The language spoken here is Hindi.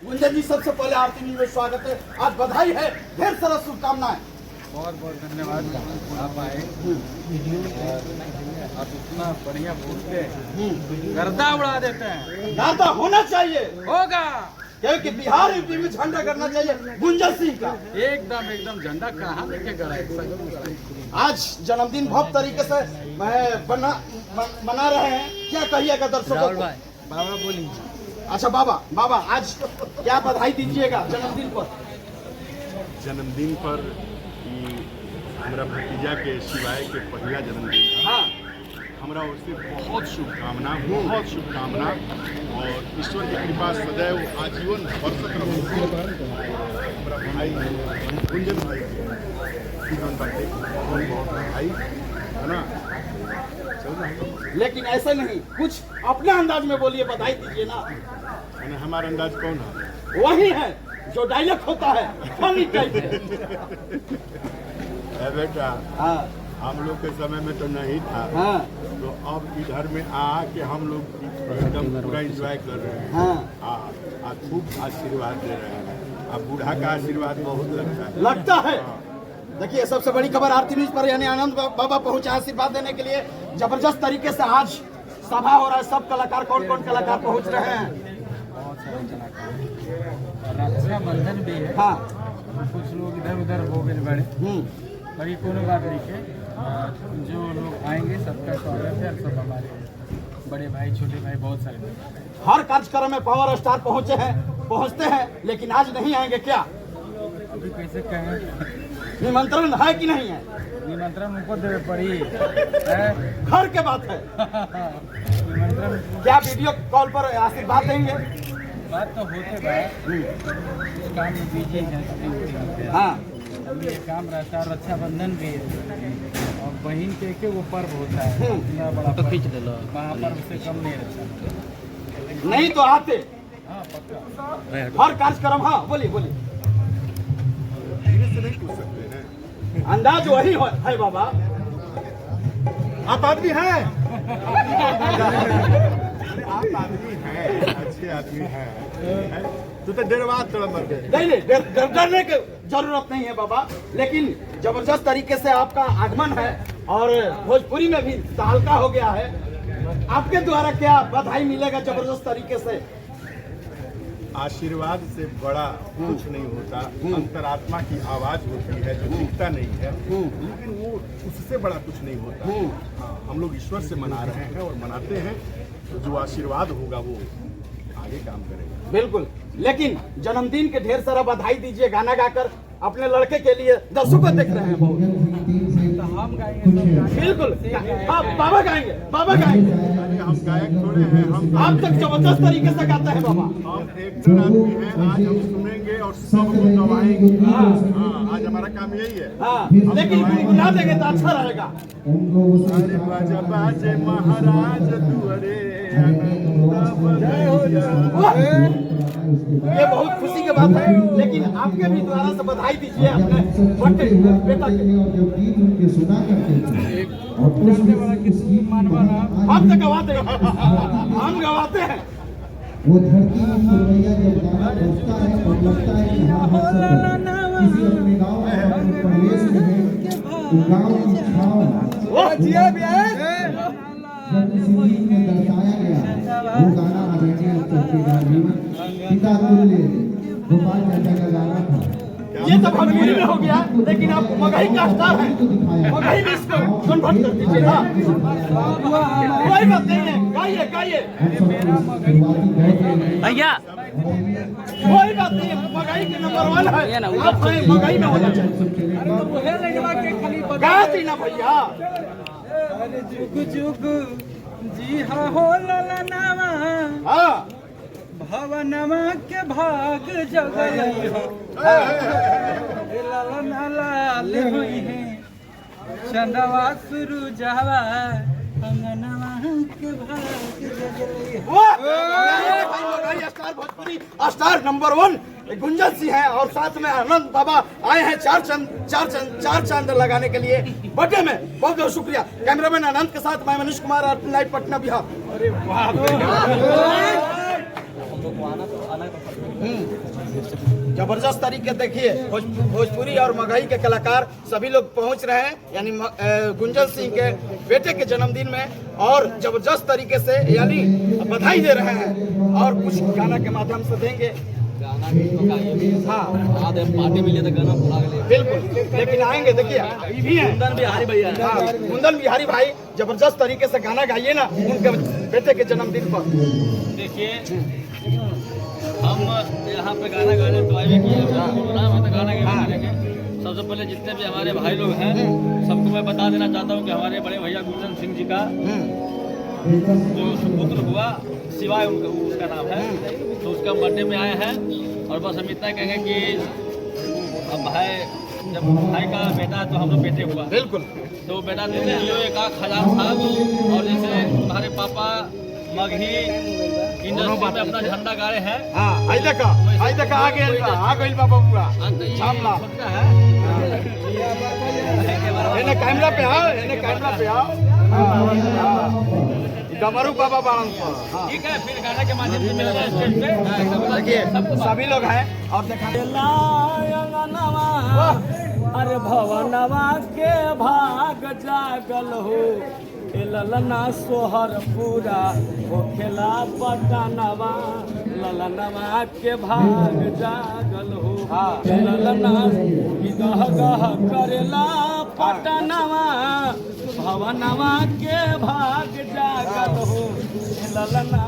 गुंजन जी, सबसे पहले आरती न्यूज में स्वागत है। आज बधाई है, ढेर सारा शुभकामनाएं। बहुत बहुत धन्यवाद। आप आए, आप इतना बढ़िया बोलते हैं, गर्दा उड़ा देते हैं। नाता होना चाहिए, होगा क्योंकि बिहार यूपी में झंडा करना चाहिए गुंजन सिंह का। एकदम एकदम झंडा कहाँ लेके गड़ा है। आज जन्मदिन भव्य तरीके से मना रहे हैं, क्या कहिएगा दर्शकों को? बाबा बोली। अच्छा बाबा आज क्या बधाई दीजिएगा जन्मदिन पर? जन्मदिन पर हमारा भतीजा के शिवाय के पहला जन्मदिन था। हाँ, हमारा उससे बहुत शुभकामना और ईश्वर की कृपा सदैव आजीवन बरसत रहे। हमारा भाई गुंजन भाई जीवन बाटे बहुत भाई है ना। लेकिन ऐसे नहीं, कुछ अपने अंदाज में बोलिए, बधाई दीजिए ना। हमारा अंदाज कौन है? वही है जो डायलॉग होता है, फनी टाइप है। बेटा, हाँ हम लोग के समय में तो नहीं था। हाँ तो अब इधर में आके हम लोग एकदम पूरा एंजॉय कर रहे हैं। हाँ, खूब आशीर्वाद दे रहे हैं। अब बूढ़ा का आशीर्वाद बहुत लगता है। देखिए, सबसे बड़ी खबर आरती न्यूज पर, यानी आनंद बाबा पहुंचे आशीर्वाद देने के लिए। जबरदस्त तरीके से आज सभा हो रहा है। सब कलाकार, कौन कौन कलाकार पहुंच रहे हैं? बहुत सारे कलाकार, रक्षाबंधन भी है। हाँ, कुछ लोग इधर उधर हो गए बड़े, पर ये कोनो बात नहीं है। जो लोग आएंगे सबका स्वागत है। सब हमारे बड़े भाई, छोटे भाई, बहुत सारे लोग। हर कार्यक्रम में पावर स्टार पहुंचते हैं, लेकिन आज नहीं आएंगे क्या? अभी कैसे कहें, निमंत्रण है कि नहीं है? निमंत्रण उनको देवे पड़ी है। घर के बात है। निमंत्रण क्या वीडियो कॉल पर आशीर्वाद देंगे? बात तो होते भाई, इस काम में बिजी हैं। हाँ, अभी ये काम रहता है। रक्षाबंधन भी है और बहन के वो पर्व होता है। इतना बड़ा तो खींच ले लो, महापर्व से कम नहीं रहता। नहीं तो आते। हाँ पक्का। हर कार्यक्रम। हाँ, बोलिए नहीं पूछ सकते हैं। अंदाज वही है बाबा। आप आदमी हैं। आप आदमी हैं, अच्छे आदमी हैं। तू तो डरवा थोड़ा मर गए। नहीं, डरने की जरूरत नहीं है बाबा। लेकिन जबरदस्त तरीके से आपका आगमन है और भोजपुरी में भी तहलका हो गया है। आपके द्वारा क्या बधाई मिलेगा जबरदस्त तरीके से? आशीर्वाद से बड़ा कुछ नहीं होता। अंतरात्मा की आवाज होती है जो दिखता नहीं है, लेकिन वो उससे बड़ा कुछ नहीं होता। हम लोग ईश्वर से मना रहे हैं और मनाते हैं। तो जो आशीर्वाद होगा वो आगे काम करेगा। बिल्कुल। लेकिन जन्मदिन के ढेर सारा बधाई दीजिए गाना गाकर अपने लड़के के लिए। दर्शकों देख रहे हैं बहुत। तो हम गाएंगे। बिल्कुल। हाँ, बाबा गाएंगे। हम गायक थोड़े हैं, हम आप तक जबरदस्त तरीके से गाते हैं बाबा। हम एक्टर आदमी हैं। आज हम सुनेंगे और सबको गवाएंगे। हाँ, आज हमारा काम यही है। हाँ, लेकिन गुनगुना देंगे तो अच्छा रहेगा। अरे बाजा बाजे महाराज दुआरे, ये बहुत खुशी की बात है। लेकिन आपके भी द्वारा से बधाई दीजिए अपने बड़े बेटा के। हम तो गवाते हैं, हम गवाते हैं। वो धरती में फुलवैया जब गाना बजता है और लगता है कि हाँ हम सब किसी अपने गाँव में अपने परिवेश में है, तो गाँव की छाँव जब किसी गीत में दर्शाया गया, वो गाना आदरणीय चौकीदार जी पिता तुल्य गोपाल चाचा का गाना था। ये तो भोजपुरी में हो गया, लेकिन आप मगही का स्टार है, मगही में इसको कन्वर्ट कर दीजिए ना। कोई बात नहीं है, गाइए भैया, कोई बात नहीं है। मगही के नंबर 1 है, आप मगही में होना चाहिए। गाती ना भैया। जुग जुग जी हाँ हो ललनावा, हाँ, भवनमा के भाग जगई हो। ललना लाल हुई है, चंदवा शुरू जावा, अंगनवा के भाग जगई हो। Star Bhojpuri star number 1 Gunjan Singh है और साथ में आनंद बाबा आए हैं चार चांद लगाने के लिए बर्थडे में। बहुत बहुत शुक्रिया। कैमरामैन आनंद के साथ मैं मनीष कुमार, लाइव पटना बिहार। अरे वाह। जबरदस्त तरीके देखिए भोजपुरी और मगही के कलाकार सभी लोग पहुंच रहे हैं, यानी गुंजन सिंह के बेटे के जन्मदिन में, और जबरदस्त तरीके से यानी बधाई दे रहे हैं और कुछ गाना के माध्यम से देंगे। हाँ पार्टी मिले तो गाना बुला गए बिल्कुल, लेकिन आएंगे देखिए अभी भी हैं कुंदन बिहारी भैया। हाँ, कुंदन बिहारी भाई जबरदस्त तरीके से गाना गाइए ना उनके बेटे के जन्मदिन पर। देखिए हम यहाँ पे गाना गाने तो आए किए तो गाना गाने सबसे पहले जितने भी हमारे भाई लोग हैं सबको मैं बता देना चाहता हूँ कि हमारे बड़े भैया गुंजन सिंह जी का जो सुपुत्र हुआ शिवाय उसका नाम है, तो उसका बर्थडे में आए हैं। और बस हम इतना कहेंगे कि अब भाई जब भाई का बेटा है तो हम लोग बेटे हुआ बिल्कुल, तो बेटा देते जियो 1,000 साल। और जैसे तुम्हारे पापा मगही इंडस्ट्री में अपना झंडा गाड़े हैं। हाँ आई देखा आ गइल बा बबुआ सामना छोटा है एने कैमरा पे आओ डमरू बाबा बाणन पर। हाँ ठीक है, फिर गाना के माध्यम से मिलेगा स्टेज पे। देखिए सभी लोग हैं और देखा अरे भवनवा के भाग जागल हो ललना सोहर पूरा हो खेला पटनवा ललनवा के भाग जागल हो ललना गह गह करेला पटनवा भवनवा के भाग जागल हो ललना।